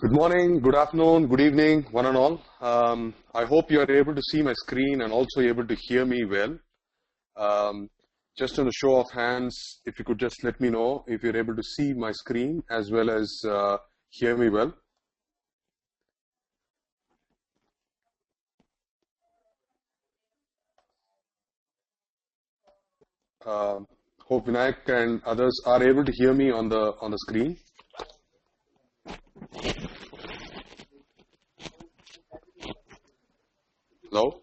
Good morning, good afternoon, good evening, one and all. I hope you are able to see my screen and also able to hear me well. Just on a show of hands, if you could just let me know if you're able to see my screen as well as hear me well. Hope Vinayak and others are able to hear me on the screen. Hello?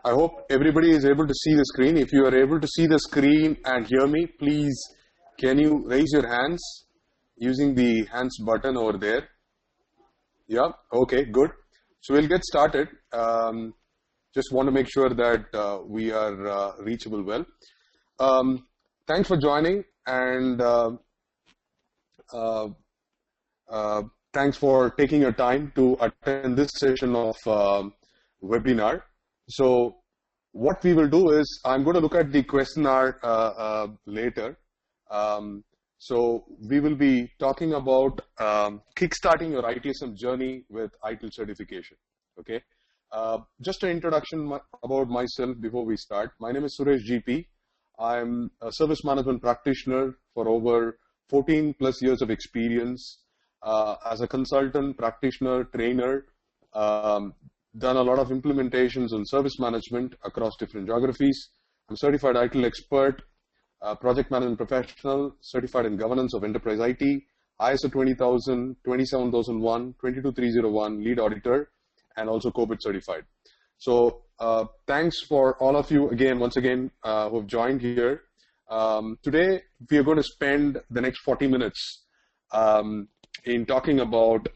I hope everybody is able to see the screen. If you are able to see the screen and hear me, please can you raise your hands using the hands button over there? Yeah, okay, good. So we'll get started. Just want to make sure that we are reachable well. Thanks for joining, and thanks for taking your time to attend this session of webinar. So what we will do is, I'm going to look at the questionnaire later. So we will be talking about kickstarting your ITSM journey with ITIL certification. Okay. Just an introduction about myself before we start. My name is Suresh GP. I'm a service management practitioner for over 14 plus years of experience as a consultant, practitioner, trainer. Done a lot of implementations on service management across different geographies. I'm certified ITIL expert, project management professional, certified in governance of enterprise IT, ISO 20000, 27001, 22301, lead auditor, and also COBIT certified. So thanks for all of you once again who have joined here. Today we are going to spend the next 40 minutes in talking about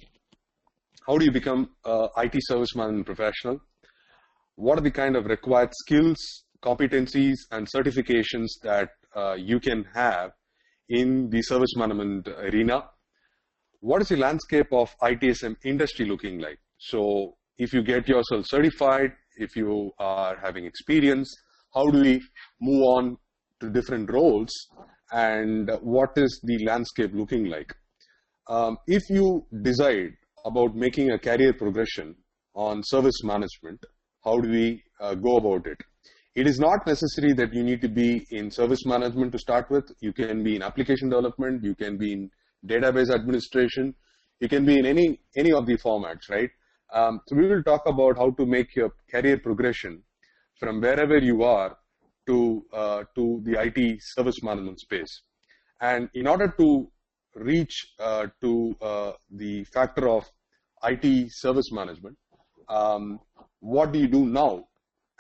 how do you become an IT service management professional? What are the kind of required skills, competencies, and certifications that you can have in the service management arena? What is the landscape of ITSM industry looking like? So if you get yourself certified, if you are having experience, how do we move on to different roles, and what is the landscape looking like? If you decide about making a career progression on service management, how do we go about it? It is not necessary that you need to be in service management to start with. You can be in application development, you can be in database administration, you can be in any of the formats, right? So we will talk about how to make your career progression from wherever you are to the IT service management space. And in order to reach to the factor of IT service management, what do you do now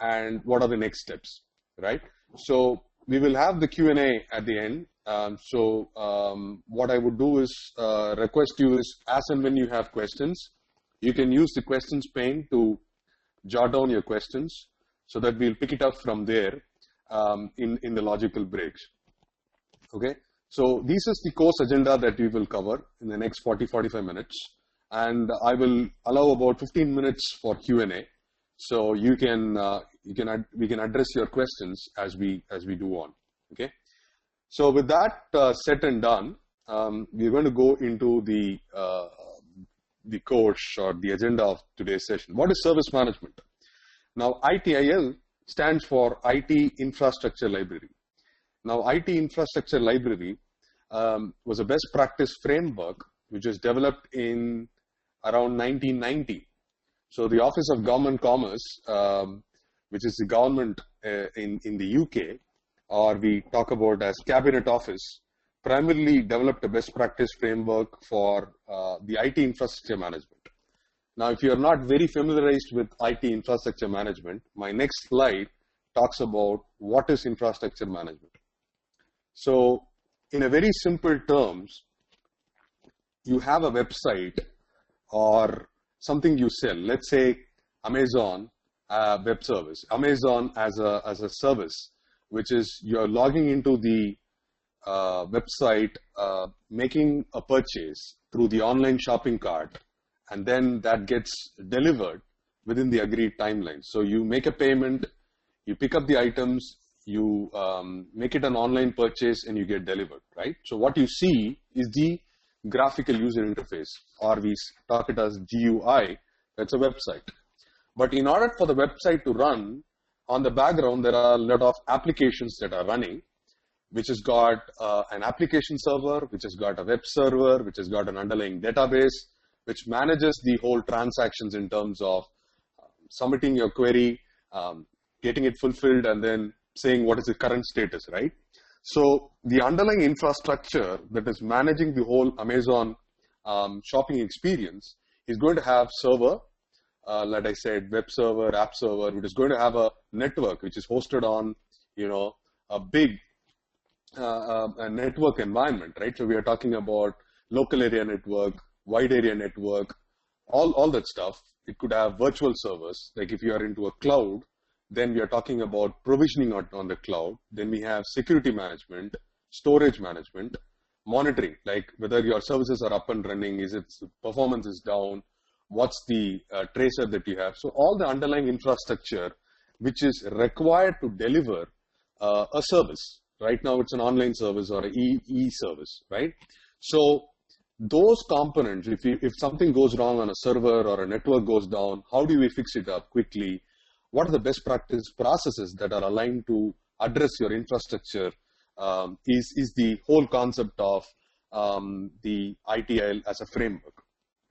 and what are the next steps, right? So we will have the Q&A at the end. What I would do is request you is, as and when you have questions, you can use the questions pane to jot down your questions so that we'll pick it up from there in the logical breaks. Okay. So this is the course agenda that we will cover in the next 40-45 minutes, and I will allow about 15 minutes for Q&A. So we can address your questions as we do on. Okay. So with that set and done, we're going to go into the course or the agenda of today's session. What is service management? Now, ITIL stands for IT Infrastructure Library. Now, IT Infrastructure Library was a best practice framework which was developed in around 1990. So the Office of Government Commerce, which is the government in the UK, or we talk about as Cabinet Office, primarily developed a best practice framework for the IT infrastructure management. Now, if you are not very familiarized with IT infrastructure management, my next slide talks about what is infrastructure management. So in a very simple terms, you have a website or something you sell. Let's say Amazon web service. Amazon as a service, which is you're logging into the website, making a purchase through the online shopping cart, and then that gets delivered within the agreed timeline. So you make a payment, you pick up the items, you make it an online purchase and you get delivered, right? So what you see is the graphical user interface, or we talk it as GUI. That's a website. But in order for the website to run, on the background, there are a lot of applications that are running, which has got an application server, which has got a web server, which has got an underlying database, which manages the whole transactions in terms of submitting your query, getting it fulfilled, and then saying what is the current status, right? So the underlying infrastructure that is managing the whole Amazon shopping experience is going to have server, like I said, web server, app server, which is going to have a network which is hosted on, a big a network environment, right? So we are talking about local area network, wide area network, all that stuff. It could have virtual servers. Like if you are into a cloud, then we are talking about provisioning on the cloud. Then we have security management, storage management, monitoring, like whether your services are up and running, is its performance is down, what's the tracer that you have. So all the underlying infrastructure which is required to deliver a service. Right now it's an online service or an e-service, right? So those components, if something goes wrong on a server or a network goes down, how do we fix it up quickly? What are the best practice processes that are aligned to address your infrastructure is the whole concept of the ITIL as a framework,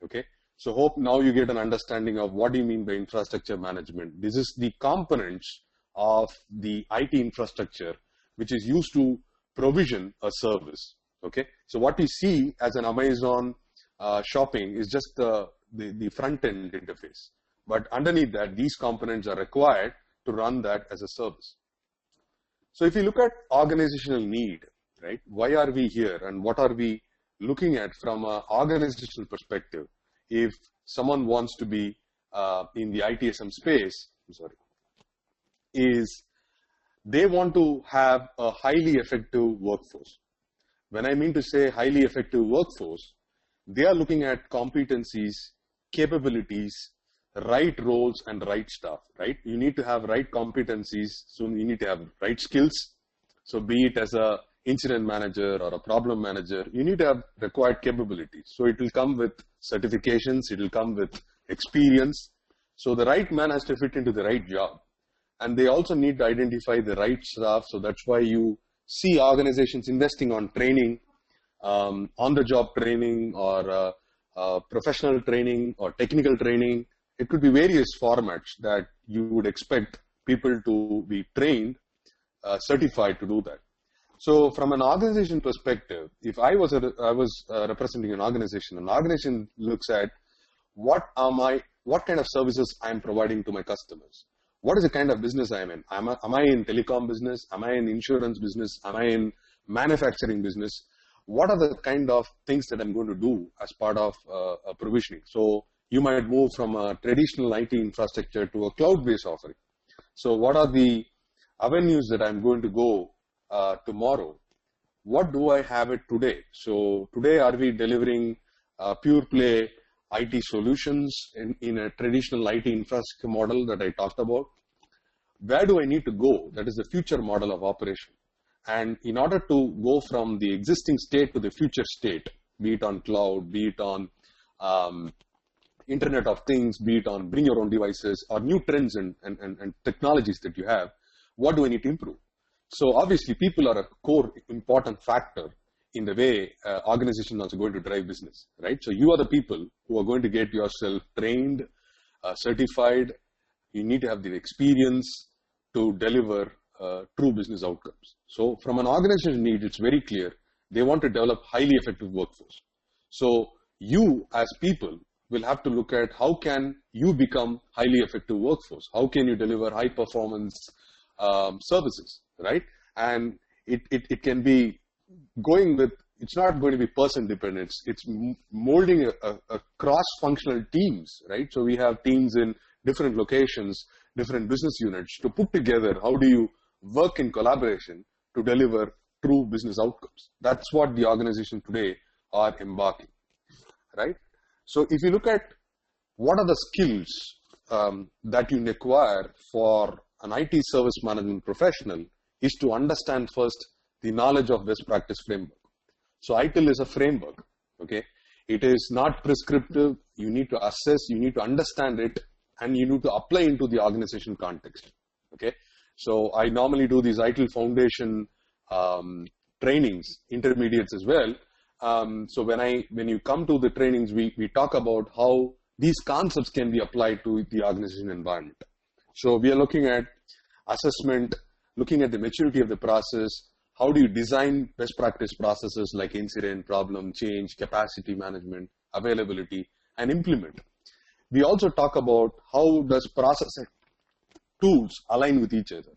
okay? So hope now you get an understanding of what do you mean by infrastructure management. This is the components of the IT infrastructure which is used to provision a service, okay? So what we see as an Amazon shopping is just the front-end interface. But underneath that, these components are required to run that as a service. So if you look at organizational need, right, why are we here and what are we looking at from an organizational perspective? If someone wants to be in the ITSM space, is they want to have a highly effective workforce. When I mean to say highly effective workforce, they are looking at competencies, capabilities, right roles and right staff, right? You need to have right competencies, so you need to have right skills. So be it as a incident manager or a problem manager, you need to have required capabilities. So it will come with certifications, it will come with experience. So the right man has to fit into the right job. And they also need to identify the right staff. So that's why you see organizations investing on training, on-the-job training or professional training or technical training. It could be various formats that you would expect people to be trained, certified to do that. So from an organization perspective, if I was representing an organization looks at what kind of services I'm providing to my customers. What is the kind of business I am in? Am I in telecom business? Am I in insurance business? Am I in manufacturing business? What are the kind of things that I'm going to do as part of provisioning? So you might move from a traditional IT infrastructure to a cloud-based offering. So what are the avenues that I'm going to go tomorrow? What do I have it today? So today, are we delivering pure play IT solutions in a traditional IT infrastructure model that I talked about? Where do I need to go? That is the future model of operation. And in order to go from the existing state to the future state, be it on cloud, be it on Internet of Things, be it on bring your own devices or new trends and technologies that you have, what do I need to improve? So obviously people are a core important factor in the way organizations are also going to drive business, right? So you are the people who are going to get yourself trained, certified. You need to have the experience to deliver true business outcomes. So from an organization need, it's very clear. They want to develop highly effective workforce. So you as people will have to look at how can you become highly effective workforce? How can you deliver high performance services, right? And it can be going with, it's not going to be person dependent. It's molding a cross-functional teams, right? So we have teams in different locations, different business units to put together. How do you work in collaboration to deliver true business outcomes? That's what the organization today are embarking, right? So if you look at what are the skills that you require for an IT service management professional, is to understand first the knowledge of best practice framework. So ITIL is a framework, okay? It is not prescriptive. You need to assess, you need to understand it, and you need to apply into the organization context, okay? So I normally do these ITIL Foundation trainings, intermediates as well. So when you come to the trainings, we talk about how these concepts can be applied to the organization environment. So we are looking at assessment, looking at the maturity of the process. How do you design best practice processes like incident, problem, change, capacity management, availability, and implement. We also talk about how does process and tools align with each other.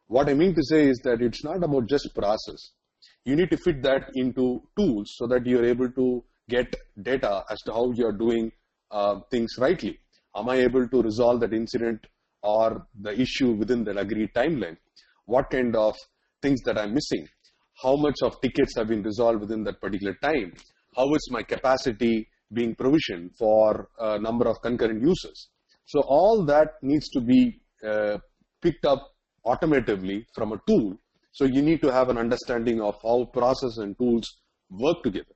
What I mean to say is that it's not about just process. You need to fit that into tools so that you're able to get data as to how you're doing things rightly. Am I able to resolve that incident or the issue within that agreed timeline? What kind of things that I'm missing? How much of tickets have been resolved within that particular time? How is my capacity being provisioned for a number of concurrent users? So all that needs to be picked up automatively from a tool. So you need to have an understanding of how process and tools work together.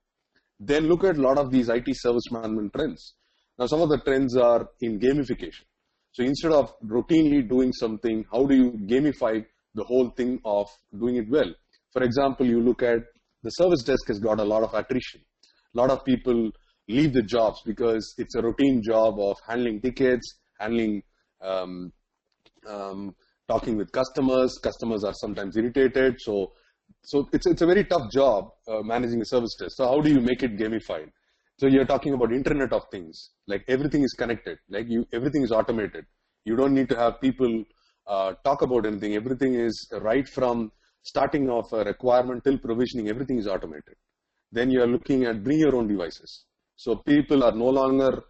Then look at a lot of these IT service management trends. Now, some of the trends are in gamification. So instead of routinely doing something, how do you gamify the whole thing of doing it well? For example, you look at the service desk has got a lot of attrition. A lot of people leave the jobs because it's a routine job of handling tickets, handling talking with customers. Customers are sometimes irritated. So it's a very tough job managing a service desk. So how do you make it gamified? So you're talking about Internet of Things, like everything is connected, like everything is automated. You don't need to have people talk about anything. Everything is right from starting of a requirement till provisioning, everything is automated. Then you're looking at bring your own devices. So people are no longer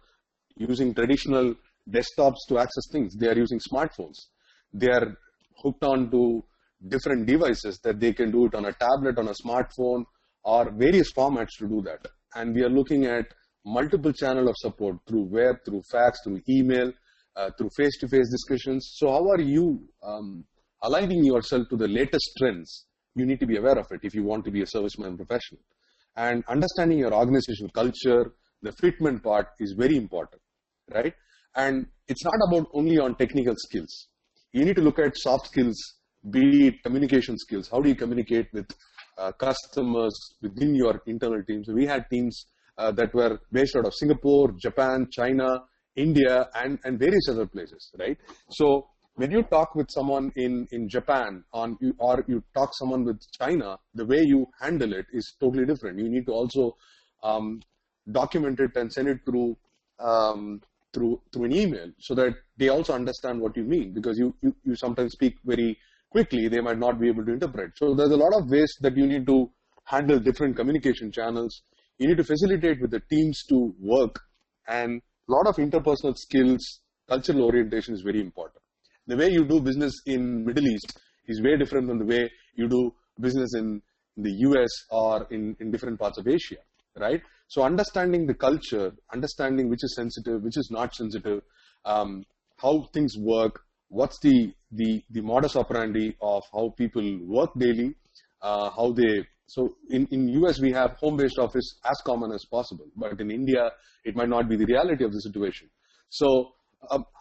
using traditional desktops to access things. They are using smartphones. They are hooked on to different devices that they can do it on a tablet, on a smartphone, or various formats to do that. And we are looking at multiple channel of support through web, through fax, through email, through face-to-face discussions. So how are you aligning yourself to the latest trends? You need to be aware of it if you want to be a service management professional. And understanding your organizational culture, the fitment part is very important, right? And it's not about only on technical skills. You need to look at soft skills, be it communication skills. How do you communicate with customers within your internal teams? So we had teams that were based out of Singapore, Japan, China, India, and various other places, right? So when you talk with someone in Japan or you talk someone with China, the way you handle it is totally different. You need to also document it and send it through an email so that they also understand what you mean, because you sometimes speak very quickly, they might not be able to interpret. So there's a lot of ways that you need to handle different communication channels. You need to facilitate with the teams to work, and a lot of interpersonal skills, cultural orientation is very important. The way you do business in Middle East is way different from the way you do business in the US or in different parts of Asia, right? So understanding the culture, understanding which is sensitive, which is not sensitive, how things work, what's the modus operandi of how people work daily, so in US we have home-based office as common as possible, but in India it might not be the reality of the situation. So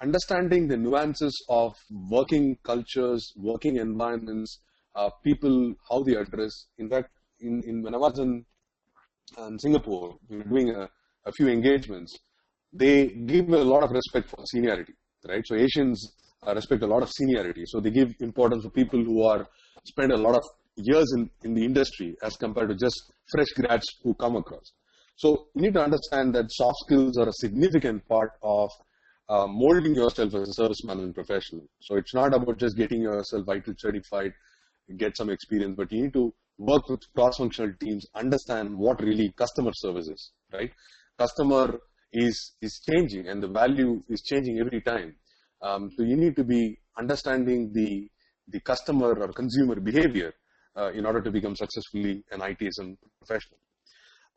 understanding the nuances of working cultures, working environments, people, how they address. In fact, when I was in Singapore, we were doing a few engagements, they give a lot of respect for seniority, right? So Asians respect a lot of seniority. So they give importance to people who are spend a lot of years in the industry as compared to just fresh grads who come across. So you need to understand that soft skills are a significant part of molding yourself as a service management professional. So it's not about just getting yourself ITIL certified, get some experience, but you need to work with cross-functional teams, understand what really customer service is, right? Customer is changing and the value is changing every time. So you need to be understanding the customer or consumer behavior in order to become successfully an ITSM professional.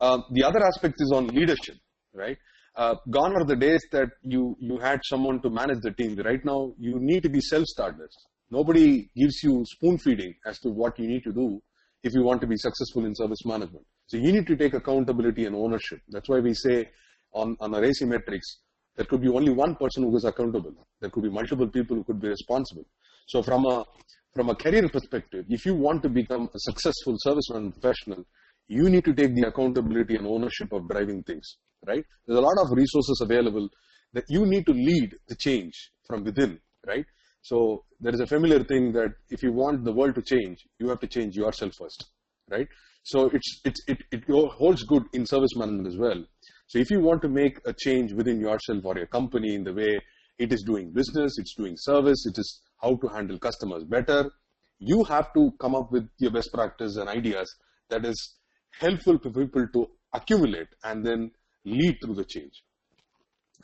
The other aspect is on leadership, right? Gone are the days that you had someone to manage the team. Right now, you need to be self-starters. Nobody gives you spoon feeding as to what you need to do if you want to be successful in service management. So you need to take accountability and ownership. That's why we say on a RACI metrics, there could be only one person who is accountable. There could be multiple people who could be responsible. So from a career perspective, if you want to become a successful service management professional, you need to take the accountability and ownership of driving things, right? There's a lot of resources available that you need to lead the change from within, right? So there is a familiar thing that if you want the world to change, you have to change yourself first, right? So it holds good in service management as well. So if you want to make a change within yourself or your company in the way it is doing business, it's doing service, it is how to handle customers better, you have to come up with your best practice and ideas that is helpful to people to accumulate and then lead through the change.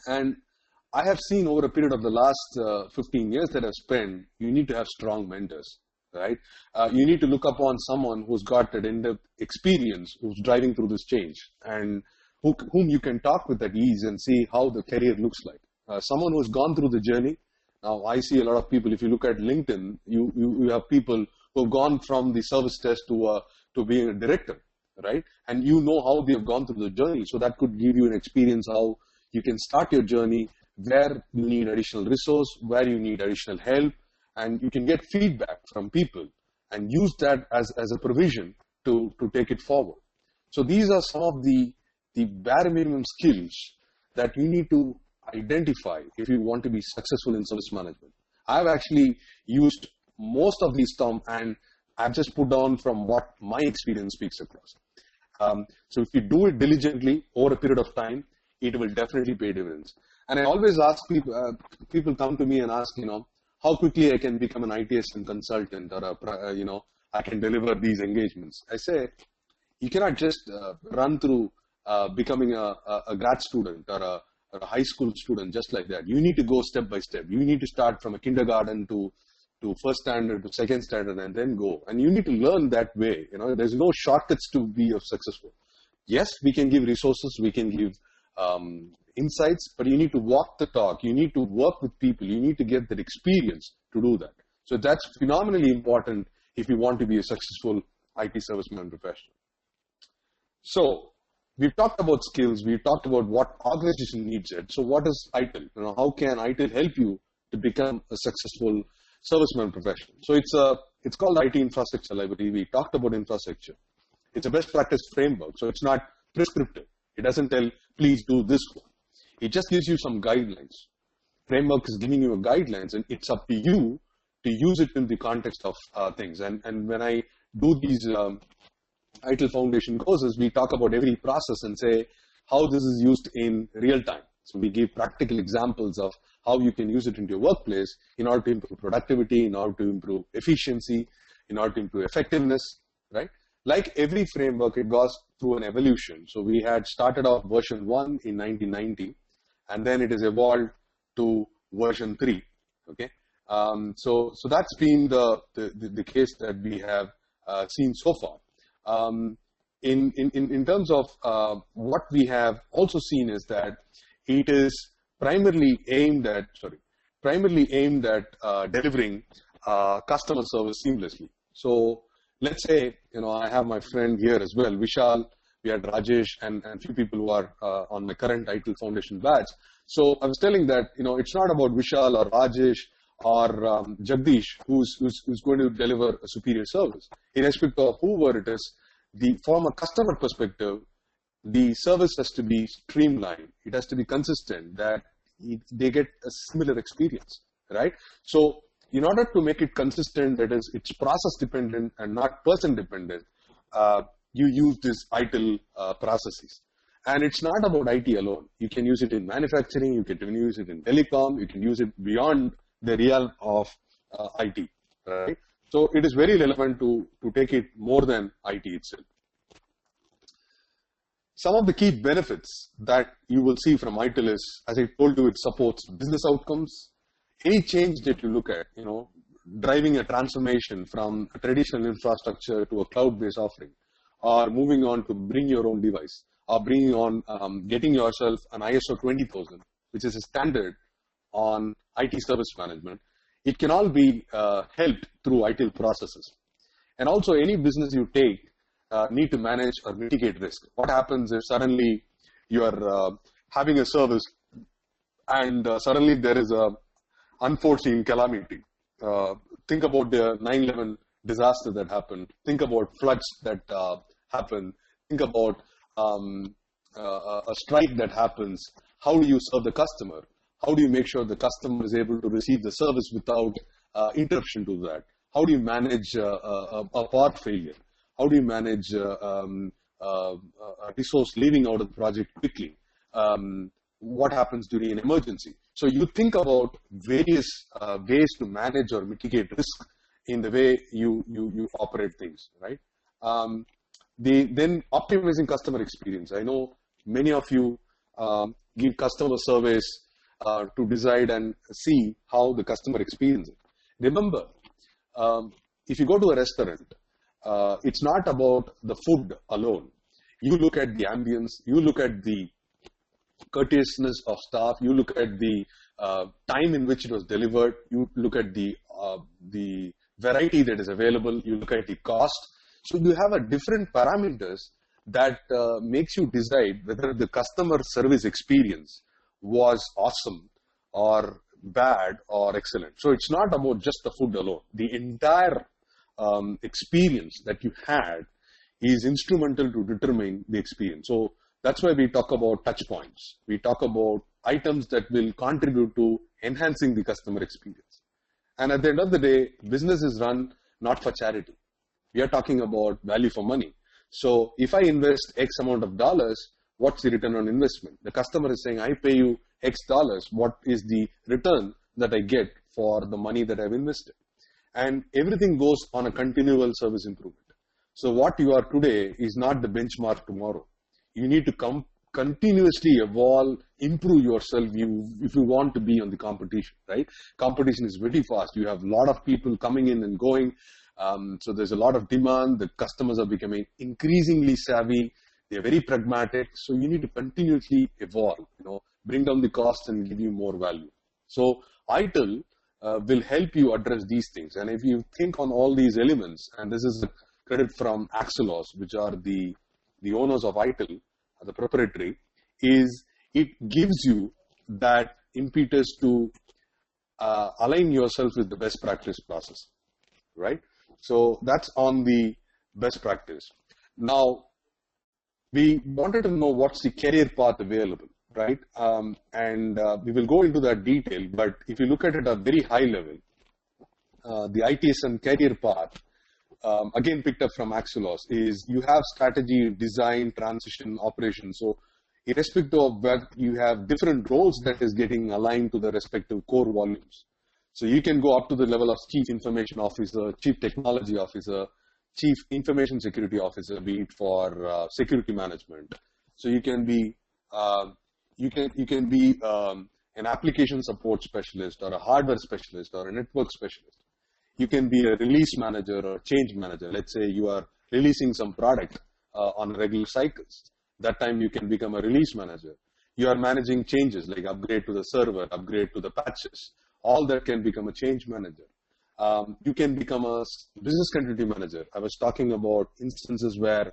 And I have seen over a period of the last 15 years that I've spent, you need to have strong mentors, right? You need to look upon someone who's got that in-depth experience, who's driving through this change, and whom you can talk with at ease and see how the career looks like. Someone who's gone through the journey. Now, I see a lot of people, if you look at LinkedIn, you have people who have gone from the service desk to being a director, right? And you know how they have gone through the journey. So that could give you an experience how you can start your journey, where you need additional resource, where you need additional help, and you can get feedback from people and use that as a provision to take it forward. So these are some of the bare minimum skills that you need to identify if you want to be successful in service management. I've actually used most of these terms, and I've just put down from what my experience speaks across. So if you do it diligently over a period of time, it will definitely pay dividends. And I always ask people, people come to me and ask, how quickly I can become an ITSM consultant, or I can deliver these engagements. I say, you cannot just run through becoming a grad student or a high school student just like that. You need to go step by step. You need to start from a kindergarten to first standard to second standard and then go. And you need to learn that way. There's no shortcuts to be successful. Yes, we can give resources, we can give insights, but you need to walk the talk. You need to work with people. You need to get that experience to do that. So that's phenomenally important if you want to be a successful IT service management professional. So we've talked about skills. We've talked about what organization needs it. So what is ITIL? How can ITIL help you to become a successful service management professional? So it's called IT Infrastructure Library. We talked about infrastructure. It's a best practice framework. So it's not prescriptive. It doesn't tell, please do this one. It just gives you some guidelines. Framework is giving you a guidelines, and it's up to you to use it in the context of things. And when I do these ITIL Foundation courses, we talk about every process and say how this is used in real time. So we give practical examples of how you can use it into your workplace in order to improve productivity, in order to improve efficiency, in order to improve effectiveness, right? Like every framework, it goes through an evolution. So we had started off version 1 in 1990, and then it has evolved to version 3. Okay, so that's been the case that we have seen so far. In terms of what we have also seen is that it is primarily aimed at delivering customer service seamlessly. So let's say, I have my friend here as well, Vishal, we had Rajesh and a few people who are on my current ITIL Foundation batch. So I was telling that, it's not about Vishal or Rajesh or Jagdish who's going to deliver a superior service. Irrespective of whoever it is, from a customer perspective, the service has to be streamlined. It has to be consistent, that they get a similar experience, right? So in order to make it consistent, that is, it's process dependent and not person dependent, you use this ITIL processes. And it's not about IT alone. You can use it in manufacturing, you can use it in telecom, you can use it beyond the realm of IT, right? So it is very relevant to take it more than IT itself. Some of the key benefits that you will see from ITIL is, as I told you, it supports business outcomes. Any change that you look at, driving a transformation from a traditional infrastructure to a cloud-based offering, or moving on to bring your own device, or bringing on, getting yourself an ISO 20000, which is a standard on IT service management. It can all be helped through ITIL processes. And also any business you take need to manage or mitigate risk. What happens if suddenly you are having a service and suddenly there is a unforeseen calamity? Think about the 9/11 disaster that happened. Think about floods that happen. Think about a strike that happens. How do you serve the customer? How do you make sure the customer is able to receive the service without interruption to that? How do you manage a power failure? How do you manage a resource leaving out of the project quickly? What happens during an emergency? So you think about various ways to manage or mitigate risk in the way you operate things, right? Then optimizing customer experience. I know many of you give customer surveys to decide and see how the customer experiences it. Remember, if you go to a restaurant, it's not about the food alone. You look at the ambience, you look at the courteousness of staff, you look at the time in which it was delivered, you look at the variety that is available, you look at the cost. So you have a different parameters that makes you decide whether the customer service experience was awesome or bad or excellent. So it's not about just the food alone. The entire experience that you had is instrumental to determine the experience. So that's why we talk about touch points. We talk about items that will contribute to enhancing the customer experience. And at the end of the day, business is run not for charity. We are talking about value for money. So if I invest X amount of dollars, what's the return on investment? The customer is saying, I pay you X dollars. What is the return that I get for the money that I've invested? And everything goes on a continual service improvement. So what you are today is not the benchmark tomorrow. You need to continuously evolve, improve yourself if you want to be on the competition, right? Competition is very fast. You have a lot of people coming in and going. So there's a lot of demand. The customers are becoming increasingly savvy. They're very pragmatic. So you need to continuously evolve, bring down the cost and give you more value. So ITIL will help you address these things. And if you think on all these elements, and this is a credit from Axelos, which are the owners of ITIL, the proprietary, is it gives you that impetus to align yourself with the best practice process, right? So that's on the best practice. Now, we wanted to know what's the career path available, right? We will go into that detail, but if you look at it at a very high level, the ITSM career path, again picked up from Axelos, is you have strategy, design, transition, operation. So irrespective of where you have different roles that is getting aligned to the respective core volumes. So you can go up to the level of Chief Information Officer, Chief Technology Officer, Chief Information Security Officer, be it for security management. So you can be an application support specialist or a hardware specialist or a network specialist. You can be a release manager or a change manager. Let's say you are releasing some product on regular cycles. That time you can become a release manager. You are managing changes like upgrade to the server, upgrade to the patches. All that can become a change manager. You can become a business continuity manager. I was talking about instances where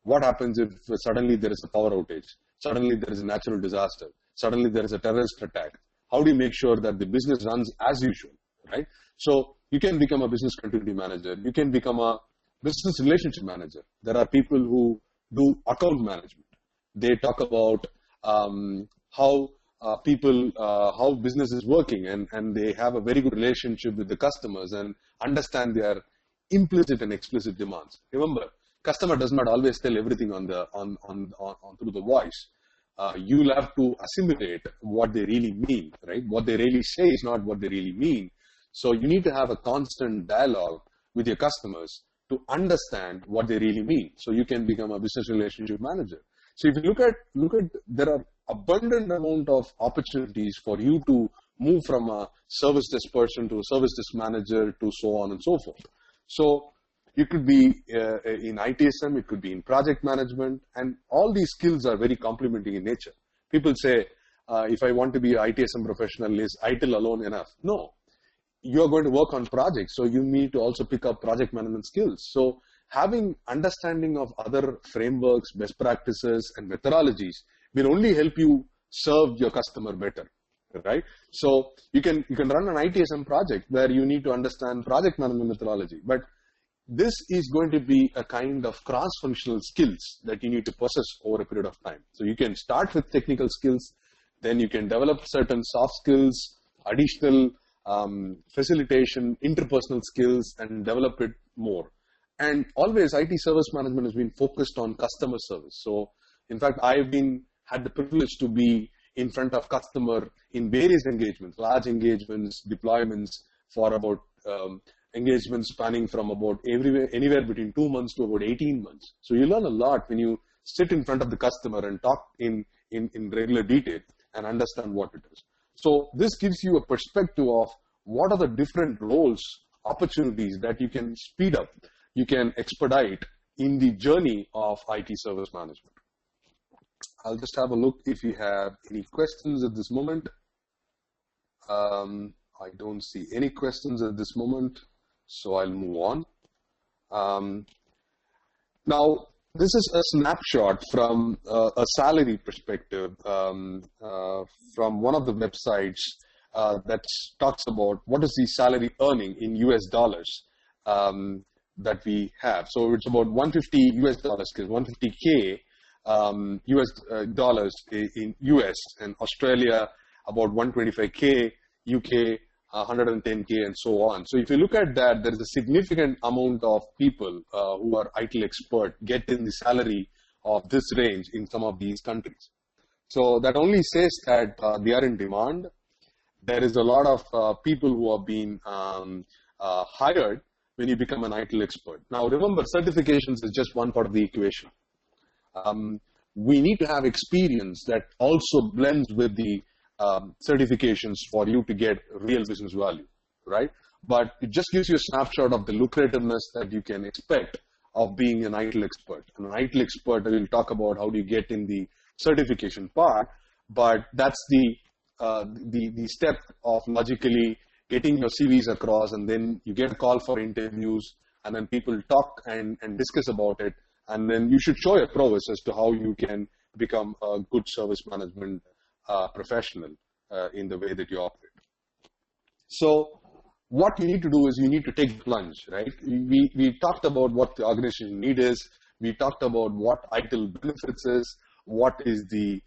what happens if suddenly there is a power outage, suddenly there is a natural disaster, suddenly there is a terrorist attack. How do you make sure that the business runs as usual, right? So you can become a business continuity manager. You can become a business relationship manager. There are people who do account management. They talk about how business is working and they have a very good relationship with the customers and understand their implicit and explicit demands. Remember, customer does not always tell everything on through the voice. You'll have to assimilate what they really mean, right? What they really say is not what they really mean. So you need to have a constant dialogue with your customers to understand what they really mean. So you can become a business relationship manager. So if you look at, there are abundant amount of opportunities for you to move from a service desk person to a service desk manager to so on and so forth. So it could be in ITSM, it could be in project management, and all these skills are very complementing in nature. People say, if I want to be an ITSM professional, is ITIL alone enough? No. you're going to work on projects, so you need to also pick up project management skills. So having understanding of other frameworks, best practices, and methodologies will only help you serve your customer better, right? So you can run an ITSM project where you need to understand project management methodology, but this is going to be a kind of cross-functional skills that you need to possess over a period of time. So you can start with technical skills, then you can develop certain soft skills, additional facilitation, interpersonal skills, and develop it more. And always IT service management has been focused on customer service. So in fact, I've had the privilege to be in front of customer in various engagements, large engagements, deployments for about engagements spanning from about anywhere between 2 months to about 18 months. So you learn a lot when you sit in front of the customer and talk in regular detail and understand what it is. So this gives you a perspective of what are the different roles, opportunities that you can speed up, you can expedite in the journey of IT service management. I'll just have a look if you have any questions at this moment. I don't see any questions at this moment, so I'll move on. Now, this is a snapshot from a salary perspective from one of the websites that talks about what is the salary earning in US dollars that we have. So it's about 150 US dollars, 150K US dollars in US, and Australia about 125K, UK 110K, and so on. So if you look at that, there is a significant amount of people who are ITIL expert get in the salary of this range in some of these countries. So that only says that they are in demand. There is a lot of people who are being hired when you become an ITIL expert. Now remember, certifications is just one part of the equation. We need to have experience that also blends with the certifications for you to get real business value, right? But it just gives you a snapshot of the lucrativeness that you can expect of being an ITIL expert. And an ITIL expert, I will talk about how do you get in the certification part, but that's the step of logically getting your CVs across, and then you get a call for interviews, and then people talk and discuss about it, and then you should show your prowess as to how you can become a good service management professional in the way that you operate. So what you need to do is you need to take the plunge, right? We talked about what the organization need is. We talked about what ITIL benefits is, what is the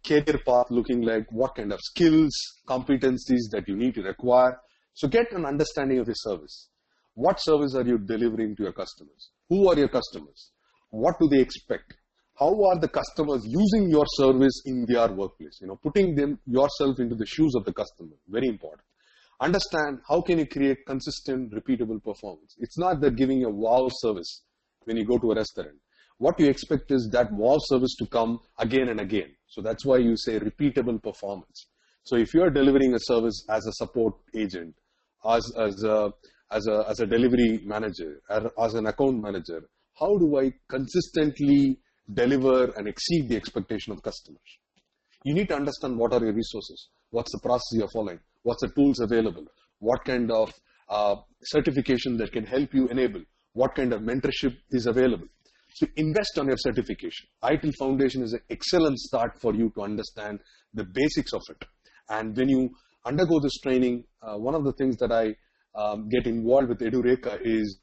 career path looking like, what kind of skills, competencies that you need to require. So get an understanding of your service. What service are you delivering to your customers? Who are your customers? What do they expect? How are the customers using your service in their workplace? You know, putting yourself into the shoes of the customer, very important. Understand how can you create consistent, repeatable performance. It's not that giving a wow service when you go to a restaurant. What you expect is that wow service to come again and again. So that's why you say repeatable performance. So if you are delivering a service as a support agent, as a delivery manager, as an account manager, how do I consistently deliver and exceed the expectation of customers? You need to understand what are your resources, what's the process you're following, what's the tools available, what kind of certification that can help you enable, what kind of mentorship is available. So invest on your certification. ITIL Foundation is an excellent start for you to understand the basics of it. And when you undergo this training, one of the things that I get involved with Edureka is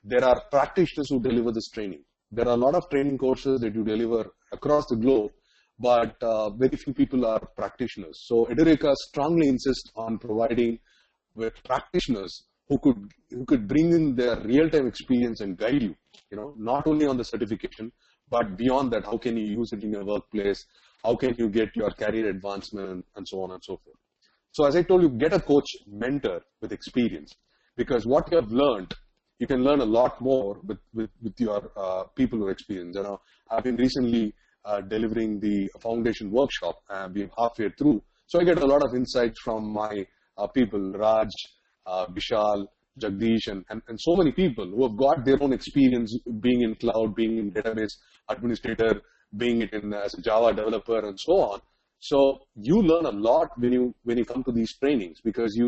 there are practitioners who deliver this training. There are a lot of training courses that you deliver across the globe, but very few people are practitioners. So Edureka strongly insists on providing with practitioners who could bring in their real-time experience and guide you, not only on the certification, but beyond that, how can you use it in your workplace? How can you get your career advancement, and so on and so forth. So as I told you, get a coach, mentor with experience, because what you have learned, you can learn a lot more with your people who experience. I've been recently delivering the foundation workshop, and we're halfway through. So I get a lot of insights from my people, Raj, Vishal, Jagdish, and so many people who have got their own experience being in cloud, being in database administrator, being it in as a Java developer, and so on. So you learn a lot when you come to these trainings, because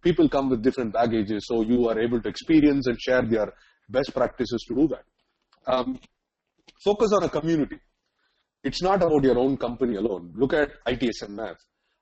people come with different baggages, so you are able to experience and share their best practices to do that. Focus on a community. It's not about your own company alone. Look at ITSMF.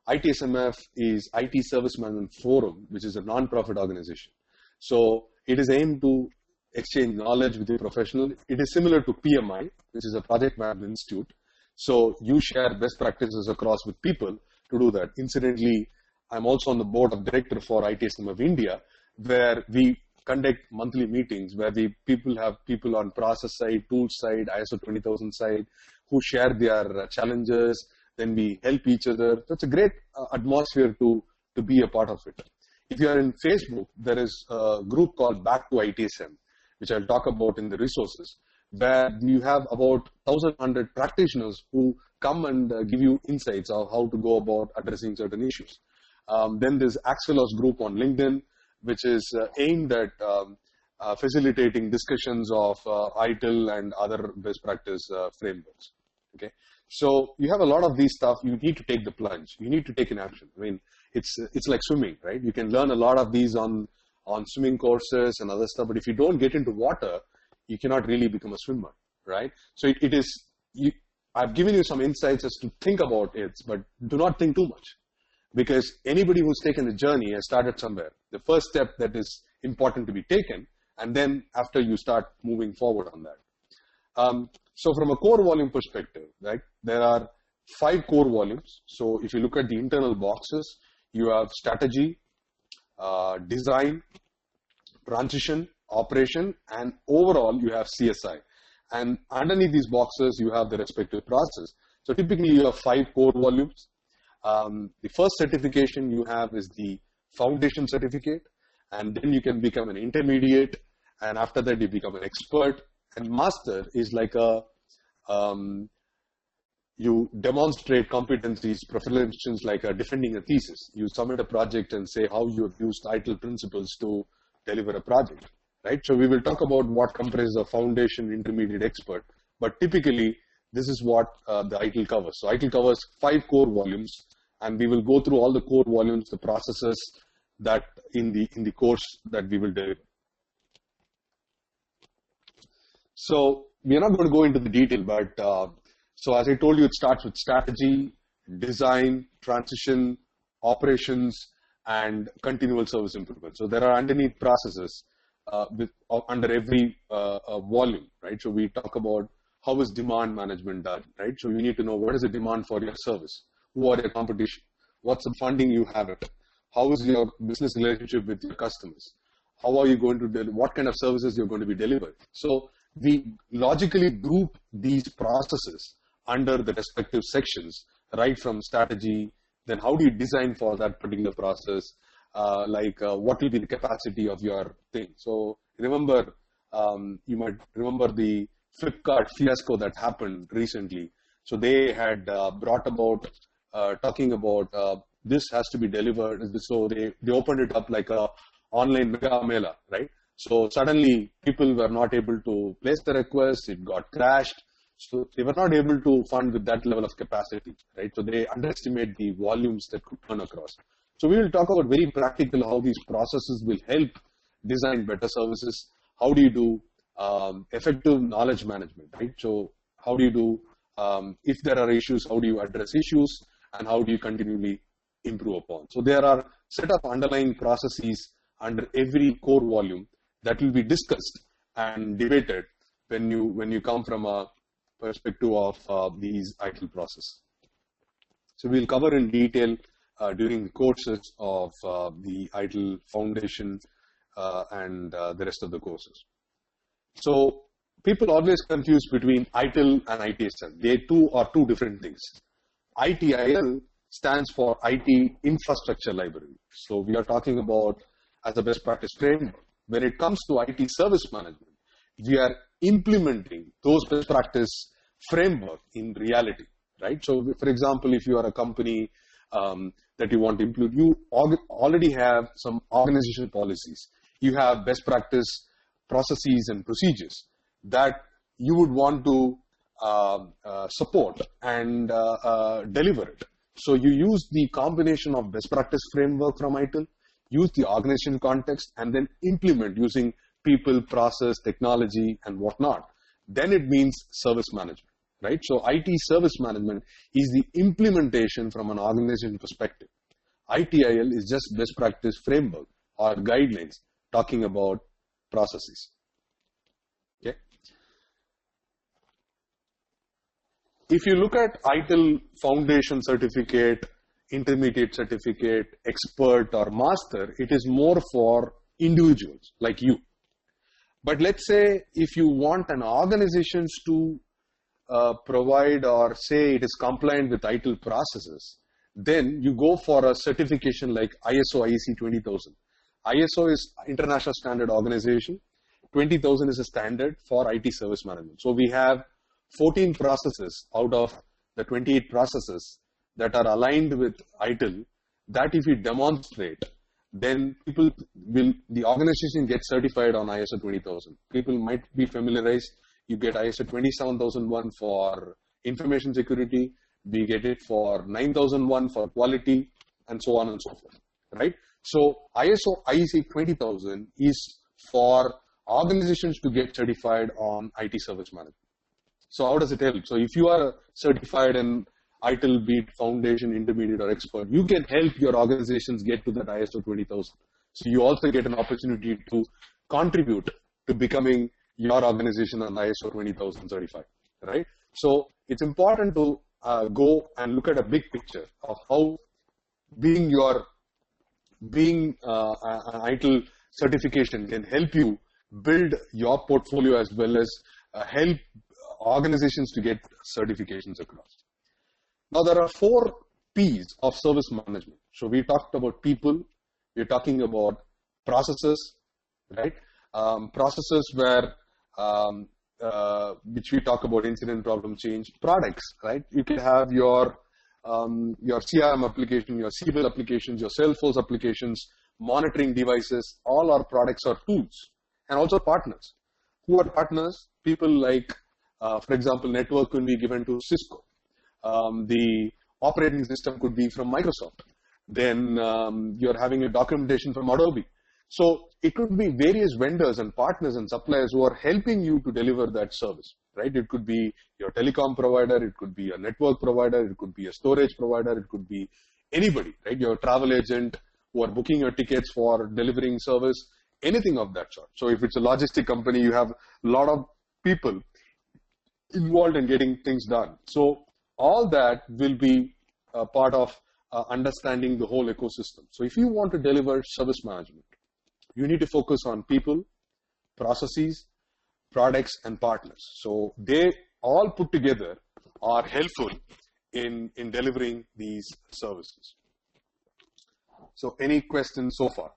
ITSMF is IT Service Management Forum, which is a non-profit organization. So it is aimed to exchange knowledge with the professional. It is similar to PMI, which is a Project Management Institute. So you share best practices across with people to do that. Incidentally, I'm also on the board of director for ITSM of India, where we conduct monthly meetings where people have people on process side, tool side, ISO 20000 side, who share their challenges. Then we help each other. That's a great atmosphere to be a part of it. If you are in Facebook, there is a group called Back to ITSM, which I'll talk about in the resources, where you have about 1,100 practitioners who come and give you insights of how to go about addressing certain issues. Then there's Axelos group on LinkedIn, which is aimed at facilitating discussions of ITIL and other best practice frameworks. Okay, so you have a lot of these stuff. You need to take the plunge. You need to take an action. I mean, it's like swimming, right? You can learn a lot of these on swimming courses and other stuff, but if you don't get into water, you cannot really become a swimmer, right? So I've given you some insights as to think about it, but do not think too much, because anybody who's taken a journey has started somewhere. The first step that is important to be taken, and then after you start moving forward on that. So from a core volume perspective, right, there are 5 core volumes. So if you look at the internal boxes, you have strategy, design, transition, operation, and overall you have CSI. And underneath these boxes, you have the respective process. So typically you have 5 core volumes. The first certification you have is the foundation certificate, and then you can become an intermediate, and after that you become an expert. And master is like you demonstrate competencies, proficiencies, like defending a thesis. You submit a project and say how you have used ITIL principles to deliver a project, right? So we will talk about what comprises a foundation, intermediate, expert, but typically this is what the ITIL covers. So ITIL covers 5 core volumes, and we will go through all the core volumes, the processes that in the course that we will deliver. So we are not going to go into the detail, but so as I told you, it starts with strategy, design, transition, operations, and continual service improvement. So there are underneath processes under every volume, right? So we talk about how is demand management done, right? So you need to know what is the demand for your service, who are your competition, what's the funding you have it, how is your business relationship with your customers, how are you going to what kind of services you're going to be delivered. So we logically group these processes under the respective sections, right from strategy, then how do you design for that particular process, what will be the capacity of your thing. So remember, you might remember the Flipkart fiasco that happened recently. So they had brought about, talking about this has to be delivered. So they opened it up like a online mega mela, right? So suddenly people were not able to place the request, it got crashed. So they were not able to fund with that level of capacity, right? So they underestimate the volumes that could turn across. So we will talk about very practical how these processes will help design better services. How do you do effective knowledge management, right? So how do you do, if there are issues, how do you address issues, and how do you continually improve upon? So there are set of underlying processes under every core volume that will be discussed and debated when you come from a perspective of these ITIL process. So we'll cover in detail during the courses of the ITIL Foundation and the rest of the courses. So people always confuse between ITIL and ITSM. They are two different things. ITIL stands for IT Infrastructure Library. So we are talking about as a best practice framework. When it comes to IT service management, we are implementing those best practice framework in reality, right? So for example, if you are a company that you want to implement, you already have some organizational policies. You have best practice processes and procedures that you would want to support and deliver it. So you use the combination of best practice framework from ITIL, use the organization context, and then implement using people, process, technology, and whatnot. Then it means service management, right? So IT service management is the implementation from an organization perspective. ITIL is just best practice framework or guidelines talking about processes. Okay. If you look at ITIL Foundation Certificate, Intermediate Certificate, Expert or Master, it is more for individuals like you. But let's say if you want an organization to provide or say it is compliant with ITIL processes, then you go for a certification like ISO IEC 20000. ISO is International Standard Organization. 20,000 is a standard for IT service management. So we have 14 processes out of the 28 processes that are aligned with ITIL, that if you demonstrate, then the organization gets certified on ISO 20000. People might be familiarized. You get ISO 27001 for information security. We get it for 9001 for quality, and so on and so forth, right? So ISO IEC 20000 is for organizations to get certified on IT service management. So how does it help? So if you are certified in ITIL, be it Foundation, Intermediate, or Expert, you can help your organizations get to that ISO 20000. So you also get an opportunity to contribute to becoming your organization an ISO 20000 certified, right? So it's important to go and look at a big picture of how being an ITIL certification can help you build your portfolio as well as help organizations to get certifications across. Now, there are 4 P's of service management. So we talked about people, we're talking about processes, right? Processes where which we talk about incident, problem, change. Products, right? You can have your CRM application, your CBIL applications, your Salesforce applications, monitoring devices. All our products are tools. And also partners. Who are partners? People like, for example, network could be given to Cisco. The operating system could be from Microsoft. Then you're having a documentation from Adobe. So it could be various vendors and partners and suppliers who are helping you to deliver that service, right? It could be your telecom provider, it could be a network provider, it could be a storage provider, it could be anybody, right? Your travel agent who are booking your tickets for delivering service, anything of that sort. So if it's a logistic company, you have a lot of people involved in getting things done. So all that will be a part of understanding the whole ecosystem. So if you want to deliver service management, you need to focus on people, processes, products, and partners. So they all put together are helpful in delivering these services. So any questions so far?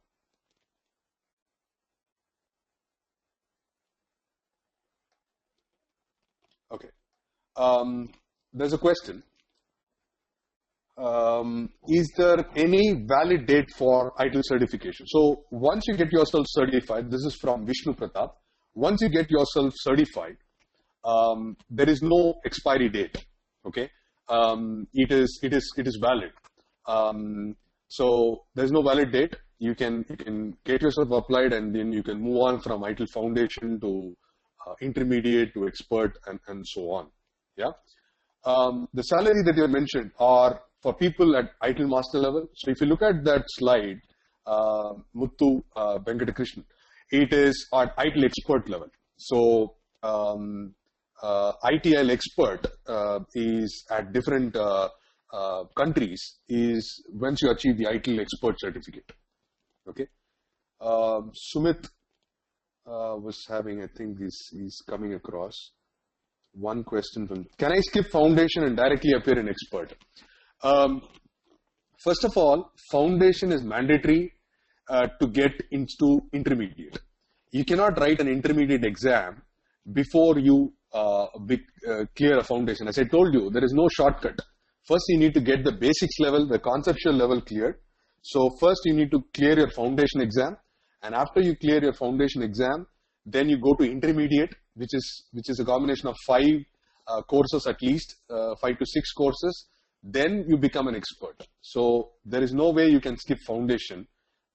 Okay. There's a question. Is there any valid date for ITIL certification? So once you get yourself certified, this is from Vishnu Pratap. Once you get yourself certified, there is no expiry date. Okay, it is valid. So there's no valid date. You can get yourself applied, and then you can move on from ITIL Foundation to Intermediate to Expert and so on. Yeah. The salary that you mentioned are for people at ITIL master level. So if you look at that slide, Muthu Venkatakrishnan, it is at ITIL expert level. So ITIL expert is at different countries is once you achieve the ITIL expert certificate. Okay. Sumit was having, I think he's coming across one question from, can I skip foundation and directly appear in expert? First of all, foundation is mandatory to get into intermediate. You cannot write an intermediate exam before you clear a foundation. As I told you, there is no shortcut. First, you need to get the basics level, the conceptual level cleared. So first, you need to clear your foundation exam, and after you clear your foundation exam, then you go to intermediate, which is a combination of 5 courses at least, 5 to 6 courses, then you become an expert. So there is no way you can skip foundation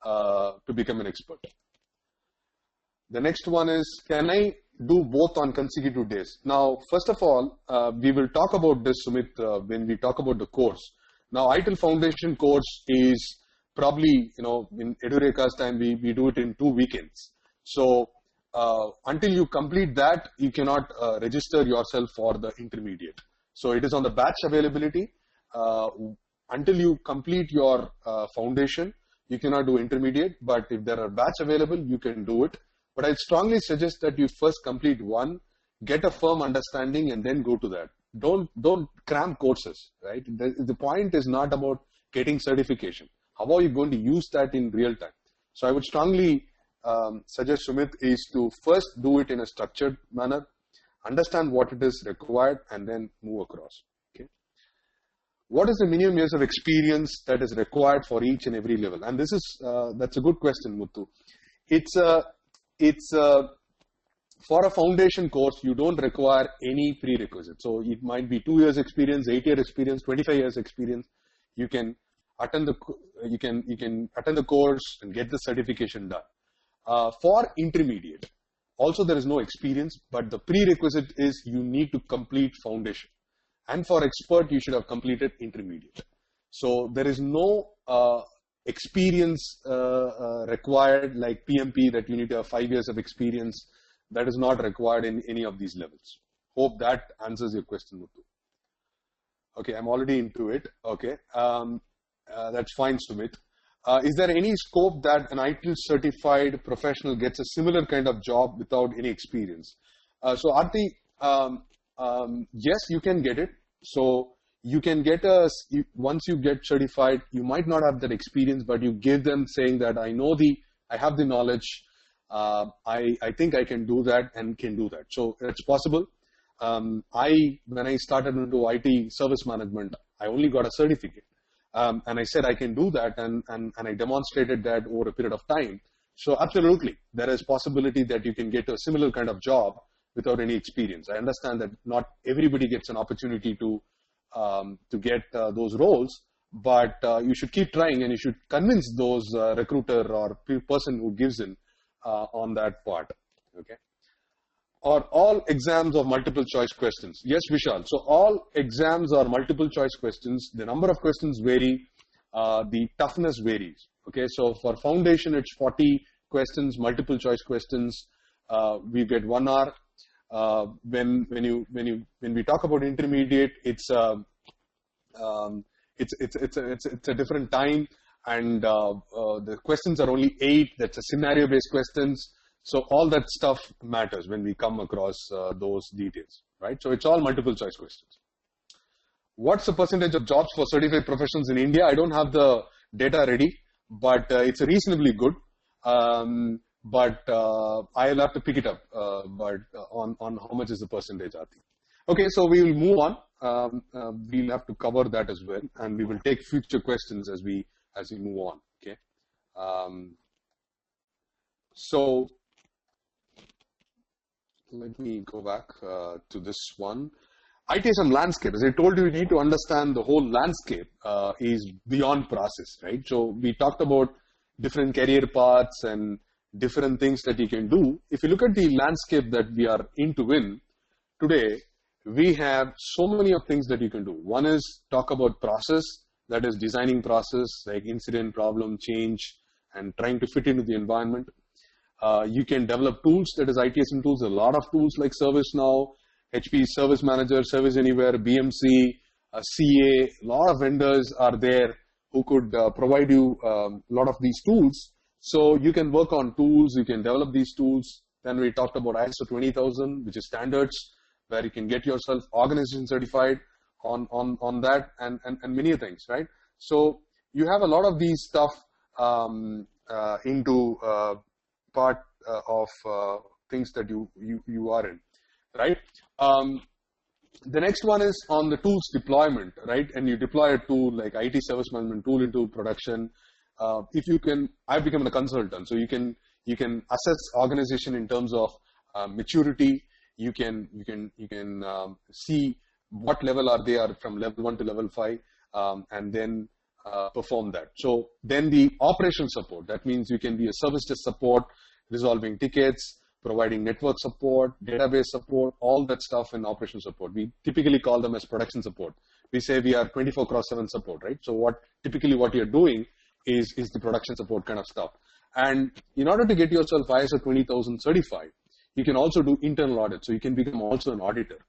to become an expert. The next one is, can I do both on consecutive days? Now, first of all, we will talk about this, Sumit, when we talk about the course. Now, ITIL Foundation course is probably, in Edureka's time, we do it in 2 weekends. So until you complete that, you cannot register yourself for the intermediate. So it is on the batch availability. Until you complete your foundation, you cannot do intermediate, but if there are batch available, you can do it. But I strongly suggest that you first complete one, get a firm understanding, and then go to that. Don't cram courses, right? The point is not about getting certification. How are you going to use that in real time? So I would strongly suggest, Sumit, is to first do it in a structured manner, understand what it is required, and then move across. Okay. What is the minimum years of experience that is required for each and every level? And this is that's a good question, Muthu. It's for a foundation course, you don't require any prerequisite. So it might be 2 years experience, 8 year experience, 25 years experience. You can attend the course and get the certification done. For intermediate, also there is no experience, but the prerequisite is you need to complete foundation. And for expert, you should have completed intermediate. So there is no experience required like PMP that you need to have 5 years of experience. That is not required in any of these levels. Hope that answers your question, Muthu. Okay, I'm already into it. Okay, that's fine, Sumit. Is there any scope that an ITIL certified professional gets a similar kind of job without any experience? So, Arti, yes, you can get it. So, you can get once you get certified, you might not have that experience, but you give them saying that I have the knowledge. I think I can do that and can do that. So it's possible. When I started into IT service management, I only got a certificate. And I said I can do that, and I demonstrated that over a period of time. So absolutely, there is possibility that you can get a similar kind of job without any experience. I understand that not everybody gets an opportunity to get those roles, but you should keep trying, and you should convince those recruiter or person who gives in on that part. Okay. Are all exams or multiple choice questions? Yes, Vishal. So all exams are multiple choice questions. The number of questions vary. The toughness varies. Okay. So for foundation, it's 40 questions, multiple choice questions. We get 1 hour. When we talk about intermediate, it's a different time, and the questions are only 8. That's a scenario-based questions. So all that stuff matters when we come across those details, right? So it's all multiple choice questions. What's the percentage of jobs for certified professionals in India? I don't have the data ready, but it's reasonably good. But I'll have to pick it up. But on how much is the percentage, Arti? Okay, so we will move on. We'll have to cover that as well, and we will take future questions as we move on. Okay. So let me go back to this one. ITSM Landscape, as I told you, you need to understand the whole landscape is beyond process, right? So we talked about different career paths and different things that you can do. If you look at the landscape that we are in today, we have so many of things that you can do. One is talk about process, that is designing process, like incident, problem, change, and trying to fit into the environment. You can develop tools, that is ITSM tools, a lot of tools like ServiceNow, HP Service Manager, Service Anywhere, BMC, CA, a lot of vendors are there who could provide you a lot of these tools. So you can work on tools, you can develop these tools. Then we talked about ISO 20000, which is standards, where you can get yourself organization certified on that, and many things, right? So you have a lot of these stuff into part of things that you are in, right? The next one is on the tools deployment, right? And you deploy a tool like IT service management tool into production. If you can, I've become a consultant, so you can assess organization in terms of maturity. You can see what level are they from level 1 to level 5. and then perform that. So then the operational support, that means you can be a service desk support, resolving tickets, providing network support, database support, all that stuff in operational support. We typically call them as production support. We say we are 24/7 support, right? So typically what you're doing is the production support kind of stuff. And in order to get yourself ISO 20000 certified, you can also do internal audit. So you can become also an auditor.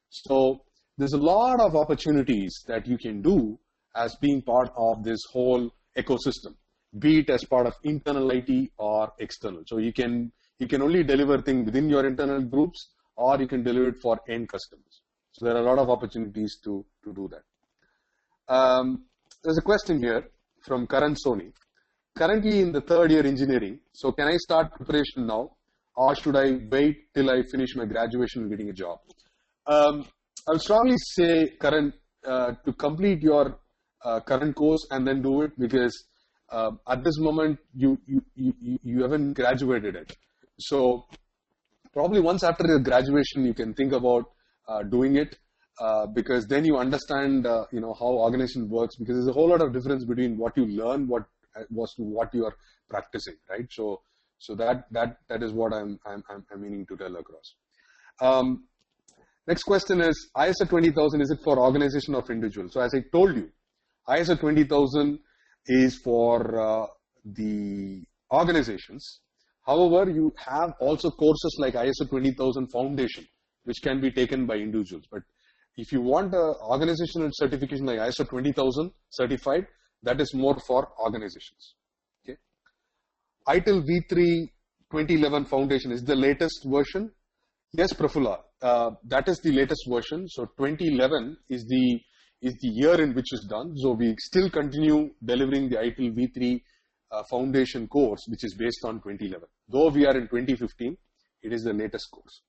So there's a lot of opportunities that you can do as being part of this whole ecosystem, be it as part of internal IT or external. So you can only deliver things within your internal groups, or you can deliver it for end customers. So there are a lot of opportunities to do that. There's a question here from Karan Soni. Currently in the third year engineering, so can I start preparation now, or should I wait till I finish my graduation and getting a job? I would strongly say, Karan, to complete your current course and then do it, because at this moment you haven't graduated it. So probably once after your graduation you can think about doing it, because then you understand how organization works, because there's a whole lot of difference between what you learn what you are practicing, right? So that is what I'm meaning to tell across. Next question is, ISO 20000, is it for organization or for individual? So as I told you, ISO 20000 is for the organizations. However, you have also courses like ISO 20000 Foundation, which can be taken by individuals. But if you want an organizational certification like ISO 20000 certified, that is more for organizations. Okay. ITIL V3 2011 Foundation is the latest version. Yes, Prafulla, that is the latest version. So 2011 is the year in which it's done. So we still continue delivering the ITIL V3 Foundation course, which is based on 2011. Though we are in 2015, it is the latest course.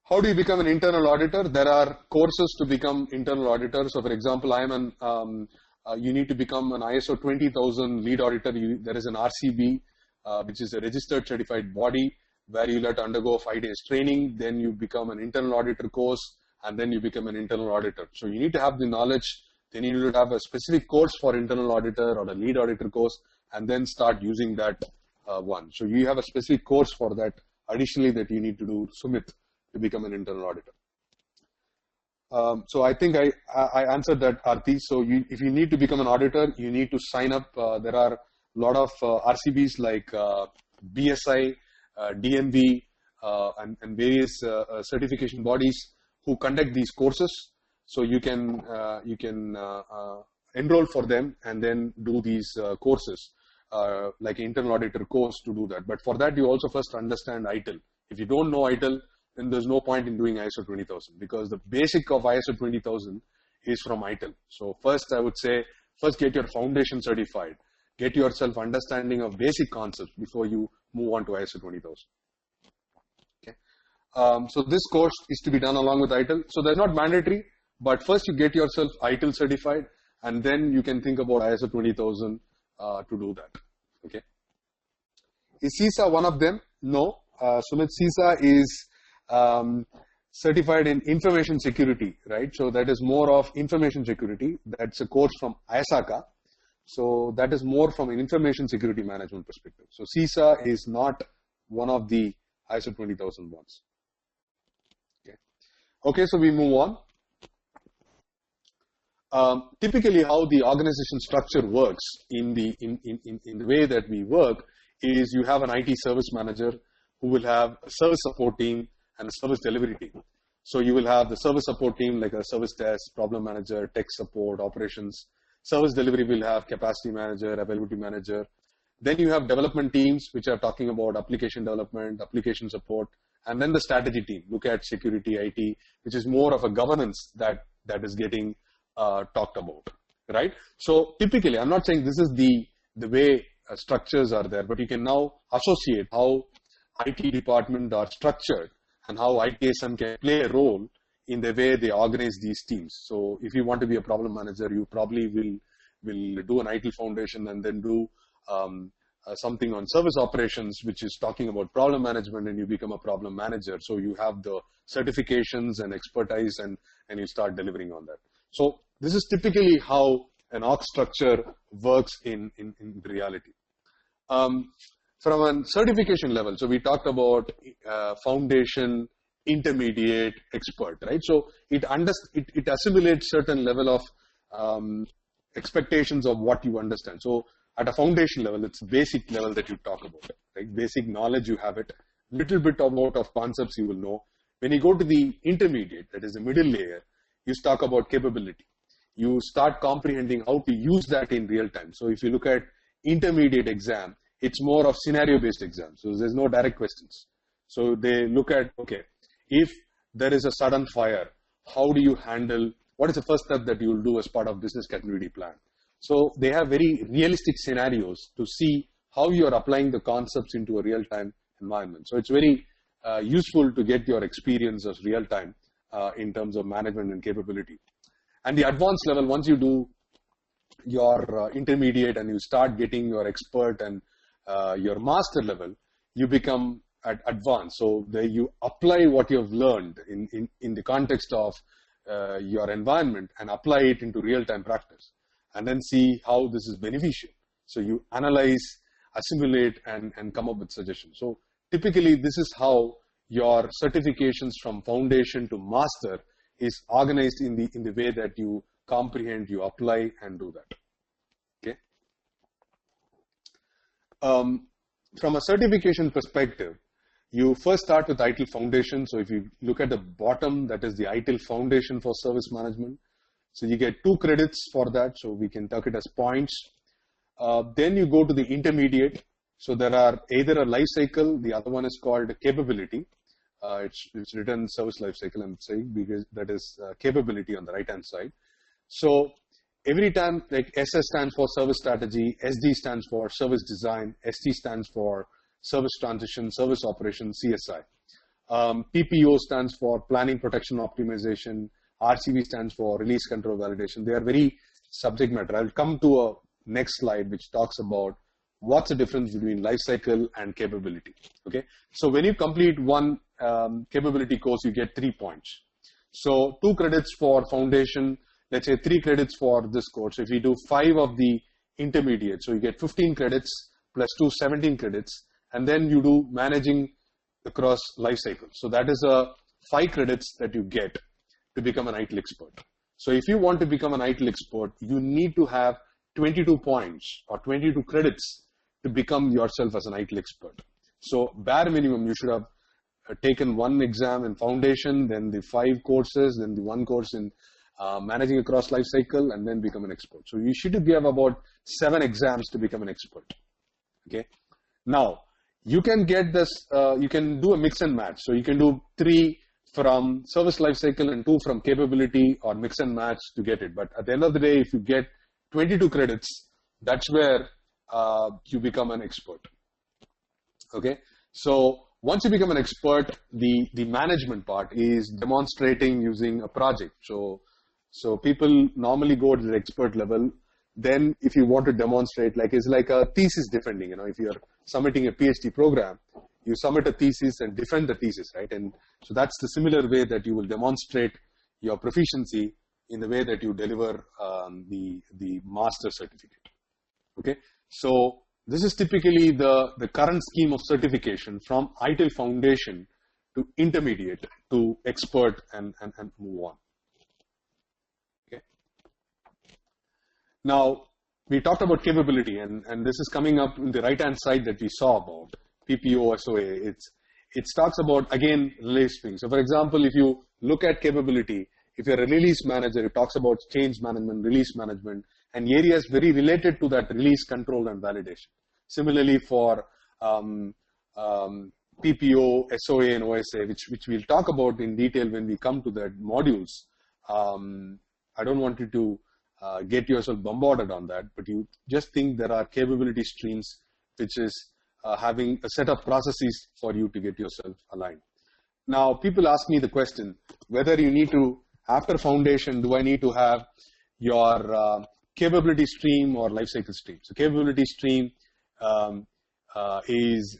How do you become an internal auditor? There are courses to become internal auditor. So for example, you need to become an ISO 20000 lead auditor. There is an RCB, which is a registered certified body, where you'll have to undergo 5 days training. Then you become an internal auditor course, and then you become an internal auditor. So you need to have the knowledge. Then you need to have a specific course for internal auditor or a lead auditor course, and then start using that one. So you have a specific course for that additionally that you need to do, Sumit, to become an internal auditor. So I think I answered that, Aarti. So if you need to become an auditor, you need to sign up. There are a lot of RCBs like BSI, DMV, and various certification bodies who conduct these courses. So you can enroll for them and then do these courses, like internal auditor course to do that. But for that, you also first understand ITIL. If you don't know ITIL, then there's no point in doing ISO 20000, because the basic of ISO 20000 is from ITIL. So first, I would say, first get your foundation certified, get yourself understanding of basic concepts before you move on to ISO 20000. Okay. So this course is to be done along with ITIL. So they're not mandatory, but first you get yourself ITIL certified, and then you can think about ISO 20000 to do that. Okay. Is CISA one of them? No. Sumit, CISA is certified in information security, right? So that is more of information security. That's a course from ISACA. So that is more from an information security management perspective. So CISA is not one of the ISO 20000 ones. Okay. Okay, so we move on. Typically, how the organization structure works in the way that we work is you have an IT service manager who will have a service support team and a service delivery team. So you will have the service support team like a service desk, problem manager, tech support, operations. Service delivery will have capacity manager, availability manager. Then you have development teams, which are talking about application development, application support, and then the strategy team, look at security, IT, which is more of a governance that is getting talked about, right? So typically, I'm not saying this is the way structures are there, but you can now associate how IT department are structured and how ITSM can play a role in the way they organize these teams. So if you want to be a problem manager, you probably will do an ITIL foundation and then do something on service operations, which is talking about problem management, and you become a problem manager. So you have the certifications and expertise, and you start delivering on that. So this is typically how an org structure works in reality. From a certification level, so we talked about foundation, intermediate, expert, right? So it assimilates certain level of expectations of what you understand. So at a foundation level, it's basic level that you talk about, right? Basic knowledge, you have it. Little bit amount of concepts you will know. When you go to the intermediate, that is the middle layer, you talk about capability. You start comprehending how to use that in real time. So if you look at intermediate exam, it's more of scenario-based exam. So there's no direct questions. So they look at, okay, if there is a sudden fire, how do you handle, what is the first step that you will do as part of business continuity plan? So they have very realistic scenarios to see how you are applying the concepts into a real-time environment. So it's very useful to get your experience of real-time in terms of management and capability. And the advanced level, once you do your intermediate and you start getting your expert and your master level, you become advanced. So you apply what you have learned in the context of your environment and apply it into real-time practice, and then see how this is beneficial. So you analyze, assimilate, and come up with suggestions. So typically, this is how your certifications from foundation to master is organized in the way that you comprehend, you apply, and do that. Okay. From a certification perspective, you first start with ITIL Foundation. So if you look at the bottom, that is the ITIL Foundation for Service Management. So you get 2 credits for that. So we can take it as points. Then you go to the intermediate. So there are either a life cycle, the other one is called capability. It's written service life cycle, I'm saying, because that is capability on the right hand side. So every time, like SS stands for service strategy, SD stands for service design, ST stands for service transition, service operation, CSI. PPO stands for planning, protection, optimization. RCV stands for release, control, validation. They are very subject matter. I'll come to a next slide which talks about what's the difference between life cycle and capability. Okay, so when you complete one capability course, you get 3 points. So 2 credits for foundation, let's say 3 credits for this course. If you do 5 of the intermediate, so you get 15 credits plus 2, 17 credits, and then you do managing across life cycle. So that is 5 credits that you get to become an ITIL expert. So if you want to become an ITIL expert, you need to have 22 points or 22 credits to become yourself as an ITIL expert. So bare minimum, you should have taken 1 exam in foundation, then the 5 courses, then the 1 course in managing across life cycle, and then become an expert. So you should have about 7 exams to become an expert. Okay. Now you can get this. You can do a mix and match. So you can do 3 from service life cycle and 2 from capability, or mix and match to get it. But at the end of the day, if you get 22 credits, that's where you become an expert. Okay. So once you become an expert, the management part is demonstrating using a project. So people normally go to the expert level. Then if you want to demonstrate, like it's like a thesis defending, if you're submitting a PhD program, you submit a thesis and defend the thesis, right? And so that's the similar way that you will demonstrate your proficiency in the way that you deliver the master certificate. Okay. So this is typically the current scheme of certification from ITIL Foundation to intermediate to expert and move on. Okay. Now, we talked about capability, and this is coming up in the right-hand side that we saw about PPO, SOA. It talks about, again, release things. So, for example, if you look at capability, if you're a release manager, it talks about change management, release management, and areas very related to that release, control, and validation. Similarly, for PPO, SOA, and OSA, which we'll talk about in detail when we come to the modules. I don't want you to get yourself bombarded on that, but you just think there are capability streams which is having a set of processes for you to get yourself aligned. Now, people ask me the question whether you need to, after foundation, do I need to have your capability stream or lifecycle stream? So capability stream is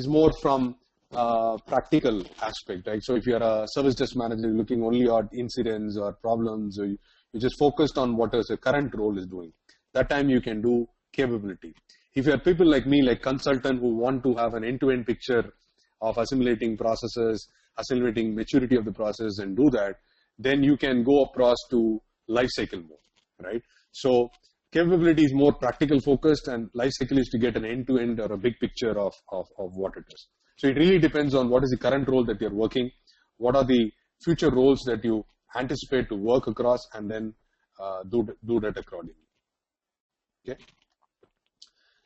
more from practical aspect, right? So if you're a service desk manager looking only at incidents or problems, or you're just focused on what is the current role is doing, that time you can do capability. If you are people like me, like consultant who want to have an end-to-end picture of assimilating processes, assimilating maturity of the process and do that, then you can go across to lifecycle mode, right? So capability is more practical focused and lifecycle is to get an end-to-end or a big picture of what it is. So it really depends on what is the current role that you're working, what are the future roles that you anticipate to work across, and then do that accordingly. Okay.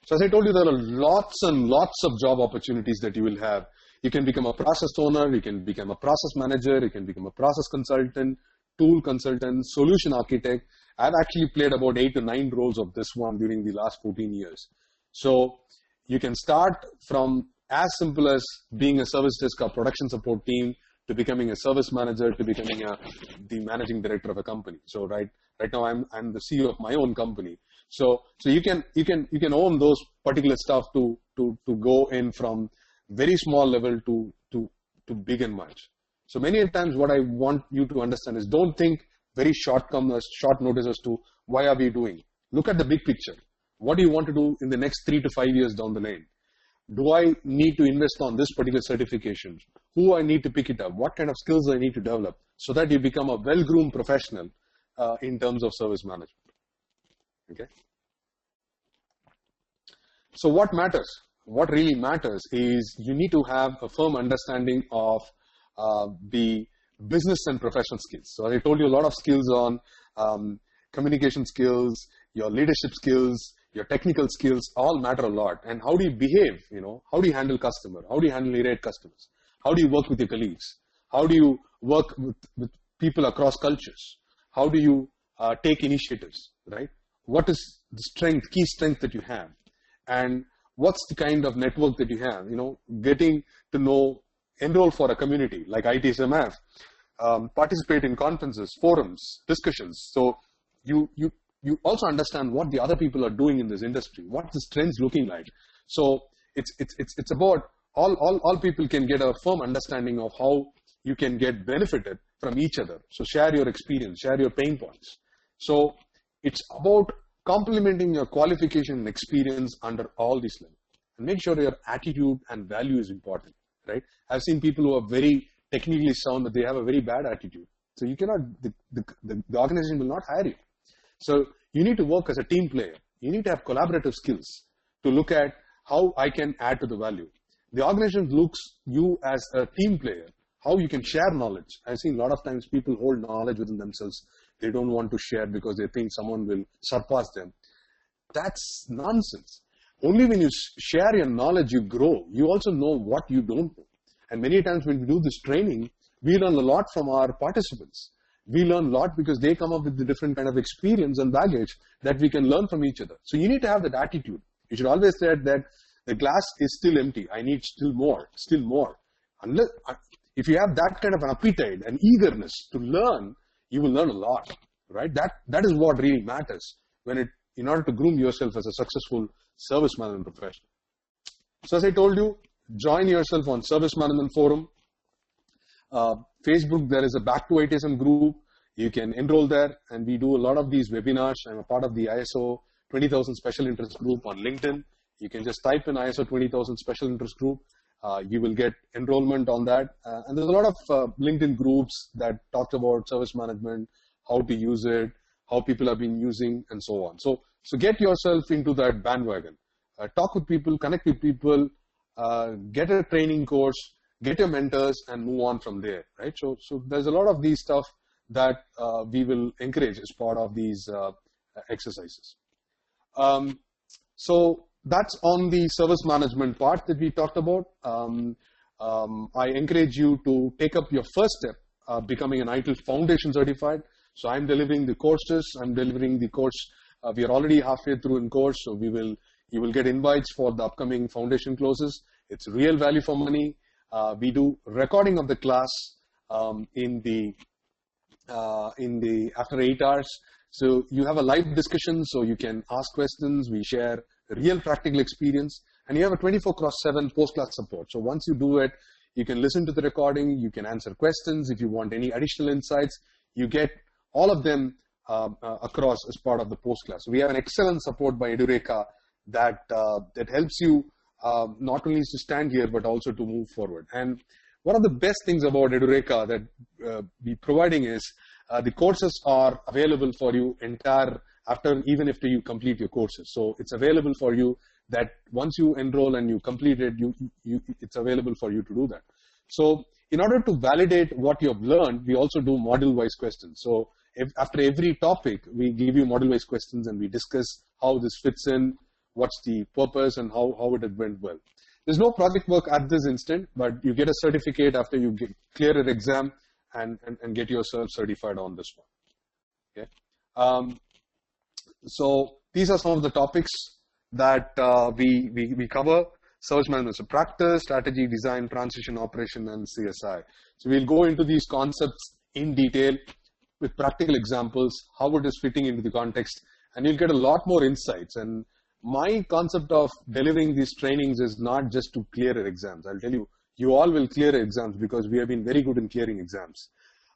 So as I told you, there are lots and lots of job opportunities that you will have. You can become a process owner, you can become a process manager, you can become a process consultant, tool consultant, solution architect. I've actually played about 8 to 9 roles of this one during the last 14 years. So you can start from as simple as being a service desk or production support team to becoming a service manager to becoming the managing director of a company. So right now I'm the CEO of my own company. So you can own those particular stuff to go in from very small level to big and much. So many times what I want you to understand is don't think very short notice as to why are we doing. Look at the big picture. What do you want to do in the next 3 to 5 years down the lane? Do I need to invest on this particular certification? Who I need to pick it up? What kind of skills I need to develop so that you become a well-groomed professional in terms of service management? Okay. So what matters? What really matters is you need to have a firm understanding of the business and professional skills. So I told you a lot of skills on communication skills, your leadership skills, your technical skills all matter a lot. And how do you behave? How do you handle customer? How do you handle irate customers? How do you work with your colleagues? How do you work with people across cultures? How do you take initiatives, right? What is the key strength that you have? And what's the kind of network that you have? Getting to enroll for a community like ITSM, participate in conferences, forums, discussions. So you also understand what the other people are doing in this industry, what the trends looking like. So it's about all people can get a firm understanding of how you can get benefited from each other. So share your experience, share your pain points. So it's about complementing your qualification and experience under all these levels. And make sure your attitude and value is important, right? I've seen people who are very technically sound, but they have a very bad attitude. So you cannot, the organization will not hire you. So you need to work as a team player. You need to have collaborative skills to look at how I can add to the value. The organization looks you as a team player, how you can share knowledge. I've seen a lot of times people hold knowledge within themselves. They don't want to share because they think someone will surpass them. That's nonsense. Only when you share your knowledge, you grow. You also know what you don't know. And many times when we do this training, we learn a lot from our participants. We learn a lot because they come up with the different kind of experience and baggage that we can learn from each other. So you need to have that attitude. You should always say that the glass is still empty. I need still more, still more. Unless, if you have that kind of an appetite and eagerness to learn, you will learn a lot, right? That is what really matters in order to groom yourself as a successful service management professional. So as I told you, join yourself on Service Management Forum. Facebook, there is a Back to ITSM group. You can enroll there, and we do a lot of these webinars. I'm a part of the ISO 20,000 Special Interest Group on LinkedIn. You can just type in ISO 20,000 Special Interest Group. You will get enrollment on that. And there's a lot of LinkedIn groups that talk about service management, how to use it, how people have been using, and so on. So get yourself into that bandwagon. Talk with people, connect with people, get a training course, get your mentors, and move on from there, right? So there's a lot of these stuff that we will encourage as part of these exercises. So that's on the service management part that we talked about. I encourage you to take up your first step, becoming an ITIL Foundation certified. So I'm delivering the courses. I'm delivering the course. We are already halfway through in course, so you will get invites for the upcoming foundation classes. It's real value for money. We do recording of the class in the after 8 hours. So you have a live discussion, so you can ask questions. We share real practical experience, and you have a 24/7 post-class support. So once you do it, You can listen to the recording, you can answer questions. If you want any additional insights, you get all of them across as part of the post class. So we have an excellent support by Edureka that helps you not only to stand here, but also to move forward. And one of the best things about Edureka that we're providing is the courses are available for you even after you complete your courses. So it's available for you that once you enroll and you complete it, it's available for you to do that. So in order to validate what you have learned, we also do module-wise questions. So after every topic, we give you module-wise questions and we discuss how this fits in, what's the purpose, and how it went well. There's no project work at this instant, but you get a certificate after you clear an exam and get yourself certified on this one. Okay. So these are some of the topics that we cover: service management, so practice, strategy, design, transition, operation, and CSI. So we'll go into these concepts in detail with practical examples, how it is fitting into the context, and you'll get a lot more insights. And my concept of delivering these trainings is not just to clear exams. I'll tell you, you all will clear exams because we have been very good in clearing exams.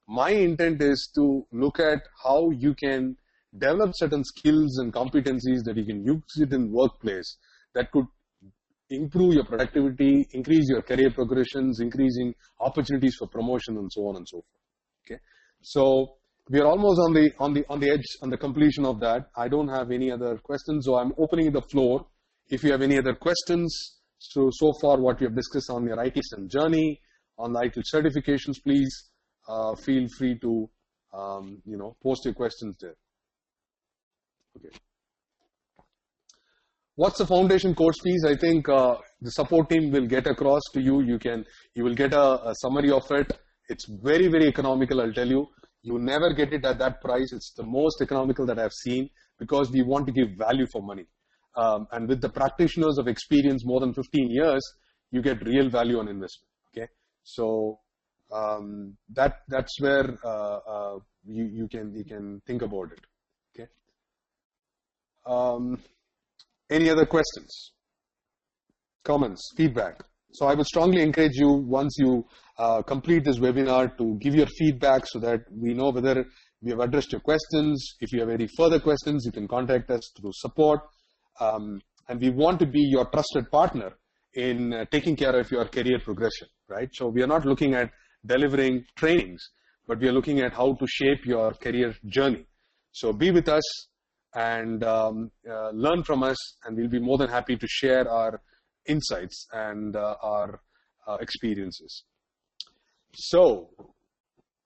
My intent is to look at how you can develop certain skills and competencies that you can use it in workplace that could improve your productivity, increase your career progressions, increasing opportunities for promotion, and so on and so forth. Okay, so we are almost on the edge, on the completion of that. I don't have any other questions, so I'm opening the floor. If you have any other questions, so far what we have discussed on your ITSM journey, on the ITIL certifications, please feel free to post your questions there. Okay. What's the foundation course fees? I think the support team will get across to you. You will get a summary of it. It's very, very economical, I'll tell you. You never get it at that price. It's the most economical that I've seen because we want to give value for money. And with the practitioners of experience more than 15 years, you get real value on investment. Okay, so that's where you can think about it. Okay. Any other questions, comments, feedback? So I would strongly encourage you, once you complete this webinar, to give your feedback so that we know whether we have addressed your questions. If you have any further questions, you can contact us through support. And we want to be your trusted partner in taking care of your career progression, right? So we are not looking at delivering trainings, but we are looking at how to shape your career journey. So be with us and learn from us, and we'll be more than happy to share our insights and our experiences. So,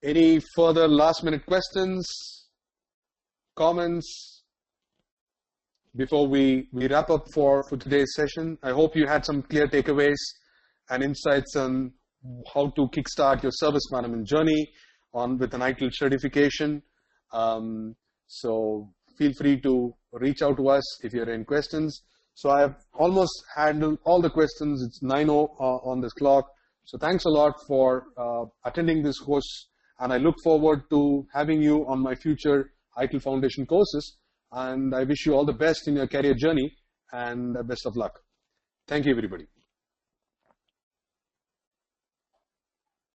any further last-minute questions, comments before we wrap up for today's session? I hope you had some clear takeaways and insights on how to kickstart your service management journey with an ITIL certification. So feel free to reach out to us if you have any questions. So I have almost handled all the questions. It's 9:00 on this clock. So thanks a lot for attending this course, and I look forward to having you on my future ITIL Foundation courses. And I wish you all the best in your career journey, and best of luck. Thank you, everybody.